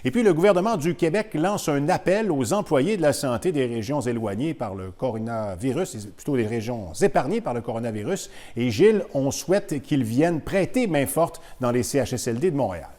Et puis, le gouvernement du Québec lance un appel aux employés de la santé des régions éloignées par le coronavirus, plutôt des régions épargnées par le coronavirus. Et Gilles, on souhaite qu'ils viennent prêter main forte dans les CHSLD de Montréal.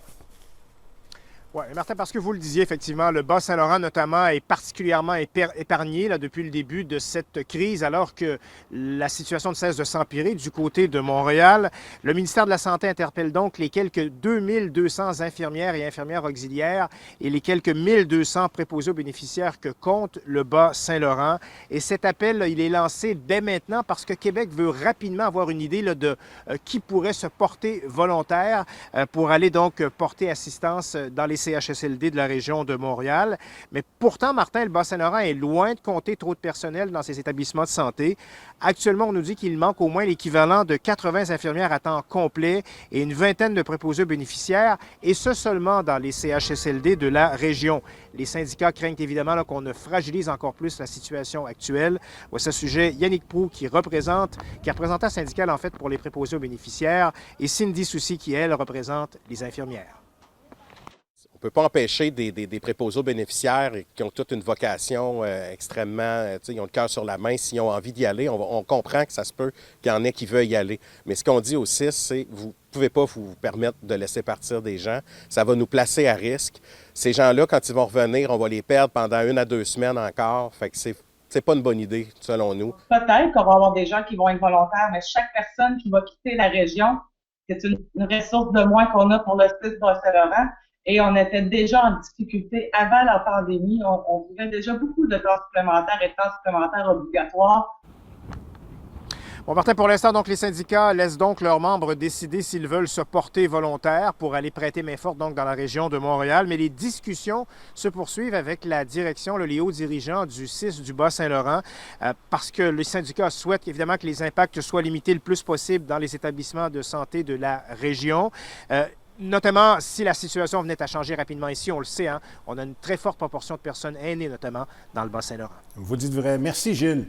Oui, Martin, parce que vous le disiez, effectivement, le Bas-Saint-Laurent, notamment, est particulièrement épargné là, depuis le début de cette crise, alors que la situation ne cesse de s'empirer du côté de Montréal. Le ministère de la Santé interpelle donc les quelques 2200 infirmières et infirmières auxiliaires et les quelques 1200 préposés aux bénéficiaires que compte le Bas-Saint-Laurent. Et cet appel, là, il est lancé dès maintenant parce que Québec veut rapidement avoir une idée là, de qui pourrait se porter volontaire pour aller donc porter assistance dans les CHSLD de la région de Montréal. Mais pourtant, Martin, le Bas-Saint-Laurent est loin de compter trop de personnel dans ses établissements de santé. Actuellement, on nous dit qu'il manque au moins l'équivalent de 80 infirmières à temps complet et une vingtaine de préposés aux bénéficiaires, et ce seulement dans les CHSLD de la région. Les syndicats craignent évidemment qu'on ne fragilise encore plus la situation actuelle. Voici à ce sujet Yannick Proulx qui est représentant syndical en fait pour les préposés aux bénéficiaires, et Cindy Soucy qui, elle, représente les infirmières. On ne peut pas empêcher des préposés aux bénéficiaires qui ont toute une vocation extrêmement, ils ont le cœur sur la main, s'ils ont envie d'y aller, on comprend que ça se peut qu'il y en ait qui veulent y aller. Mais ce qu'on dit aussi, c'est que vous ne pouvez pas vous permettre de laisser partir des gens. Ça va nous placer à risque. Ces gens-là, quand ils vont revenir, on va les perdre pendant 1 à 2 semaines encore. Fait que c'est pas une bonne idée, selon nous. Peut-être qu'on va avoir des gens qui vont être volontaires, mais chaque personne qui va quitter la région, c'est une ressource de moins qu'on a pour le site Bas-Saint-Laurent. Et on était déjà en difficulté avant la pandémie. On vivait déjà beaucoup de temps supplémentaires et de temps supplémentaires obligatoires. Bon, Martin, pour l'instant, donc, les syndicats laissent donc leurs membres décider s'ils veulent se porter volontaires pour aller prêter main forte donc, dans la région de Montréal. Mais les discussions se poursuivent avec la direction, les hauts dirigeants du CIS du Bas-Saint-Laurent, parce que les syndicats souhaitent évidemment que les impacts soient limités le plus possible dans les établissements de santé de la région. Notamment si la situation venait à changer rapidement ici, on le sait, hein, on a une très forte proportion de personnes aînées, notamment dans le Bas-Saint-Laurent. Vous dites vrai. Merci, Gilles.